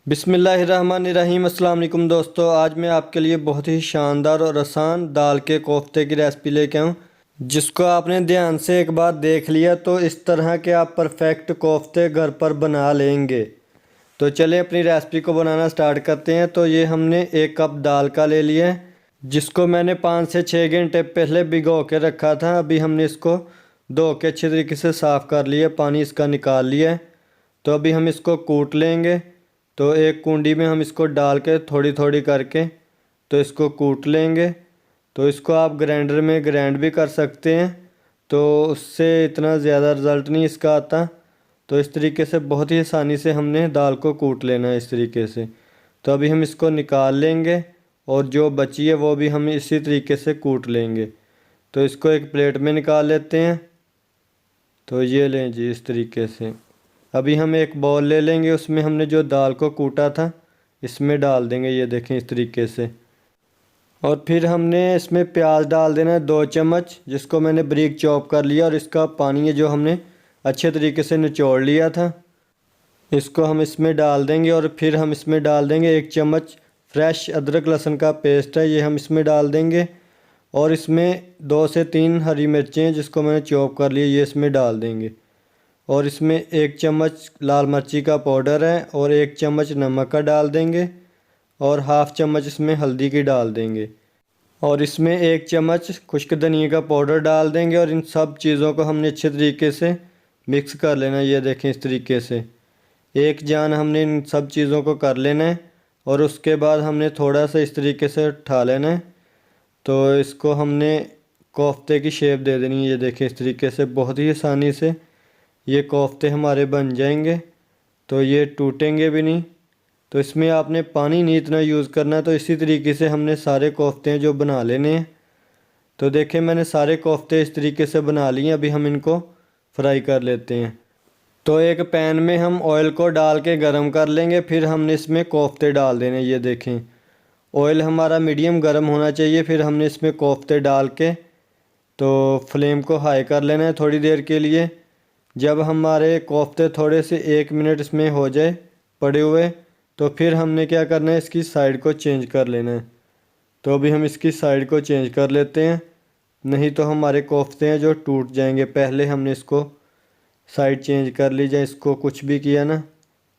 बिस्मिल्लाहिर्रहमानिर्रहीम। अस्सलाम वालेकुम दोस्तों, आज मैं आपके लिए बहुत ही शानदार और आसान दाल के कोफ्ते की रेसिपी लेके आऊँ, जिसको आपने ध्यान से एक बार देख लिया तो इस तरह के आप परफेक्ट कोफ्ते घर पर बना लेंगे। तो चलिए अपनी रेसिपी को बनाना स्टार्ट करते हैं। तो ये हमने 1 कप दाल का ले लिया है, जिसको मैंने 5 से 6 घंटे पहले भिगो के रखा था। अभी हमने इसको धो के अच्छे तरीके से साफ़ कर लिया, पानी इसका निकाल लिया है। तो अभी हम इसको कूट लेंगे। तो एक कुंडी में हम इसको डाल के थोड़ी थोड़ी करके तो इसको कूट लेंगे। तो इसको आप ग्राइंडर में ग्राइंड भी कर सकते हैं, तो उससे इतना ज़्यादा रिज़ल्ट नहीं इसका आता। तो इस तरीके से बहुत ही आसानी से हमने दाल को कूट लेना है इस तरीके से। तो अभी हम इसको निकाल लेंगे और जो बची है वो भी हम इसी तरीके से कूट लेंगे। तो इसको एक प्लेट में निकाल लेते हैं। तो ये लें जी, इस तरीके से। अभी हम एक बाउल ले लेंगे, उसमें हमने जो दाल को कूटा था इसमें डाल देंगे, ये देखें इस तरीके से। और फिर हमने इसमें प्याज डाल देना है 2 चम्मच, जिसको मैंने बारीक चॉप कर लिया। और इसका पानी है जो हमने अच्छे तरीके से निचोड़ लिया था, इसको हम इसमें डाल देंगे। और फिर हम इसमें डाल देंगे 1 चम्मच फ्रेश अदरक लहसुन का पेस्ट है, ये हम इसमें डाल देंगे। और इसमें 2 से 3 हरी मिर्चें जिसको मैंने चॉप कर लिया, ये इसमें डाल देंगे। और इसमें 1 चम्मच लाल मिर्ची का पाउडर है और 1 चम्मच नमक का डाल देंगे। और हाफ़ चम्मच इसमें हल्दी की डाल देंगे। और इसमें 1 चम्मच खुश्क धनिया का पाउडर डाल देंगे। और इन सब चीज़ों को हमने अच्छे तरीके से मिक्स कर लेना है, ये देखें इस तरीके से। एक जान हमने इन सब चीज़ों को कर लेना है। और उसके बाद हमने थोड़ा सा इस तरीके से उठा लेना है। तो इसको हमने कोफ्ते की शेप दे देनी है, ये देखें इस तरीके से। बहुत ही आसानी से ये कोफ्ते हमारे बन जाएंगे, तो ये टूटेंगे भी नहीं। तो इसमें आपने पानी नहीं इतना यूज़ करना। तो इसी तरीके से हमने सारे कोफ्ते हैं जो बना लेने हैं। तो देखें मैंने सारे कोफ्ते इस तरीके से बना लिए। अभी हम इनको फ्राई कर लेते हैं। तो एक पैन में हम ऑयल को डाल के गरम कर लेंगे, फिर हमने इसमें कोफ्ते डाल देने, ये देखें। ऑयल हमारा मीडियम गरम होना चाहिए। फिर हमने इसमें कोफ्ते डाल के तो फ्लेम को हाई कर लेना है थोड़ी देर के लिए। जब हमारे कोफ्ते थोड़े से 1 मिनट इसमें हो जाए पड़े हुए, तो फिर हमने क्या करना है, इसकी साइड को चेंज कर लेना है। तो अभी हम इसकी साइड को चेंज कर लेते हैं, नहीं तो हमारे कोफ्ते हैं जो टूट जाएंगे। पहले हमने इसको साइड चेंज कर ली, जाए इसको कुछ भी किया ना,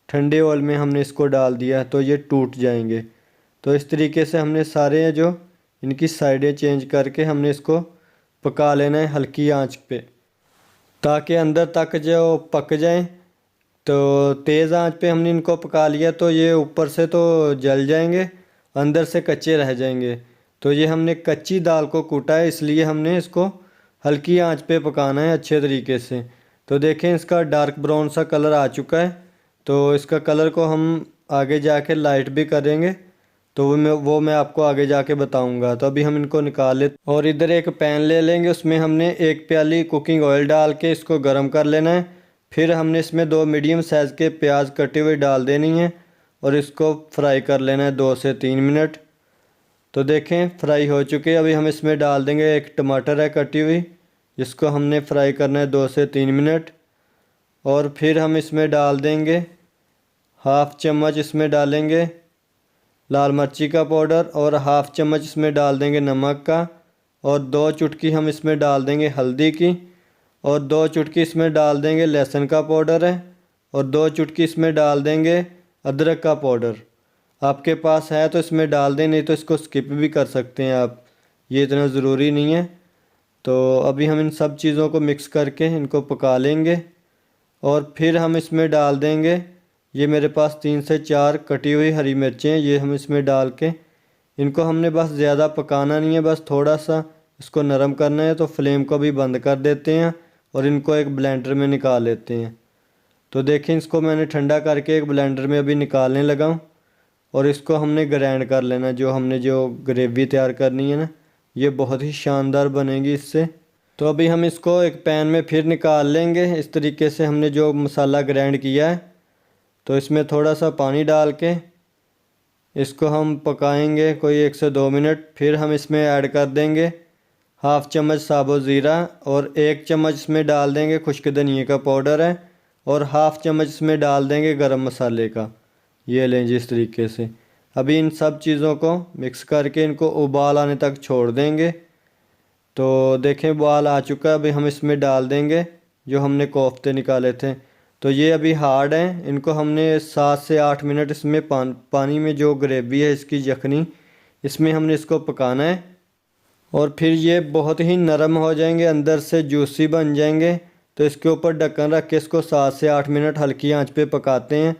ठंडे ऑयल में हमने इसको डाल दिया तो ये टूट जाएंगे। तो इस तरीके से हमने सारे हैं जो इनकी साइडें चेंज करके हमने इसको पका लेना है हल्की आंच पे, ताकि अंदर तक जो पक जाएं। तो तेज़ आंच पे हमने इनको पका लिया तो ये ऊपर से तो जल जाएंगे, अंदर से कच्चे रह जाएंगे। तो ये हमने कच्ची दाल को कूटा है, इसलिए हमने इसको हल्की आंच पे पकाना है अच्छे तरीके से। तो देखें इसका डार्क ब्राउन सा कलर आ चुका है। तो इसका कलर को हम आगे जाके लाइट भी करेंगे, तो वो मैं आपको आगे जाके बताऊंगा। तो अभी हम इनको निकाल लेते। और इधर एक पैन ले लेंगे, उसमें हमने 1 प्याली कुकिंग ऑयल डाल के इसको गर्म कर लेना है। फिर हमने इसमें 2 मीडियम साइज़ के प्याज कटे हुए डाल देनी है और इसको फ्राई कर लेना है 2 से 3 मिनट। तो देखें फ्राई हो चुके हैं। अभी हम इसमें डाल देंगे 1 टमाटर है कटी हुई, जिसको हमने फ्राई करना है 2 से 3 मिनट। और फिर हम इसमें डाल देंगे हाफ़ चम्मच, इसमें डालेंगे लाल मिर्ची का पाउडर और हाफ़ चम्मच इसमें डाल देंगे नमक का। और 2 चुटकी हम इसमें डाल देंगे हल्दी की। और 2 चुटकी इसमें डाल देंगे लहसुन का पाउडर है। और 2 चुटकी इसमें डाल देंगे अदरक का पाउडर। आपके पास है तो इसमें डाल दें, नहीं तो इसको स्किप भी कर सकते हैं आप, ये इतना ज़रूरी नहीं है। तो अभी हम इन सब चीज़ों को मिक्स करके इनको पका लेंगे। और फिर हम इसमें डाल देंगे, ये मेरे पास 3 से 4 कटी हुई हरी मिर्चें हैं, ये हम इसमें डाल के इनको हमने बस ज़्यादा पकाना नहीं है, बस थोड़ा सा इसको नरम करना है। तो फ्लेम को भी बंद कर देते हैं और इनको एक ब्लेंडर में निकाल लेते हैं। तो देखें इसको मैंने ठंडा करके एक ब्लेंडर में अभी निकालने लगा हूँ। और इसको हमने ग्राइंड कर लेना, जो हमने जो ग्रेवी तैयार करनी है ना, ये बहुत ही शानदार बनेगी इससे। तो अभी हम इसको एक पैन में फिर निकाल लेंगे। इस तरीके से हमने जो मसाला ग्राइंड किया है, तो इसमें थोड़ा सा पानी डाल के इसको हम पकाएंगे कोई 1 से 2 मिनट। फिर हम इसमें ऐड कर देंगे हाफ़ चम्मच साबुत ज़ीरा और 1 चम्मच इसमें डाल देंगे खुश्क धनिया का पाउडर है। और हाफ़ चम्मच इसमें डाल देंगे गरम मसाले का, ये लें जी इस तरीके से। अभी इन सब चीज़ों को मिक्स करके इनको उबाल आने तक छोड़ देंगे। तो देखें उबाल आ चुका है, अभी हम इसमें डाल देंगे जो हमने कोफ्ते निकाले थे। तो ये अभी हार्ड हैं, इनको हमने 7 से 8 मिनट इसमें पानी में जो ग्रेवी है इसकी यखनी, इसमें हमने इसको पकाना है और फिर ये बहुत ही नरम हो जाएंगे, अंदर से जूसी बन जाएंगे। तो इसके ऊपर ढक्कन रख के इसको 7 से 8 मिनट हल्की आंच पे पकाते हैं।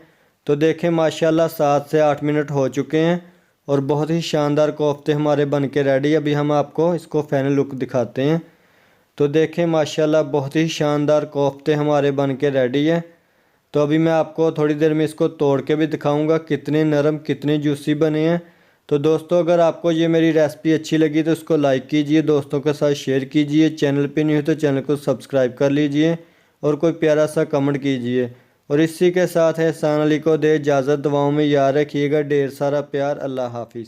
तो देखें माशाल्लाह 7 से 8 मिनट हो चुके हैं और बहुत ही शानदार कोफ्ते हमारे बन के रेडी। अभी हम आपको इसको फाइनल लुक दिखाते हैं। तो देखें माशाल्लाह बहुत ही शानदार कोफ्ते हमारे बन के रेडी है। तो अभी मैं आपको थोड़ी देर में इसको तोड़ के भी दिखाऊंगा कितने नरम कितने जूसी बने हैं। तो दोस्तों अगर आपको ये मेरी रेसिपी अच्छी लगी तो इसको लाइक कीजिए, दोस्तों के साथ शेयर कीजिए, चैनल पे नहीं हो तो चैनल को सब्सक्राइब कर लीजिए और कोई प्यारा सा कमेंट कीजिए। और इसी के साथ एहसान अली को दे इजाज़त, दुआओं में याद रखिएगा। ढेर सारा प्यार। अल्लाह हाफिज़।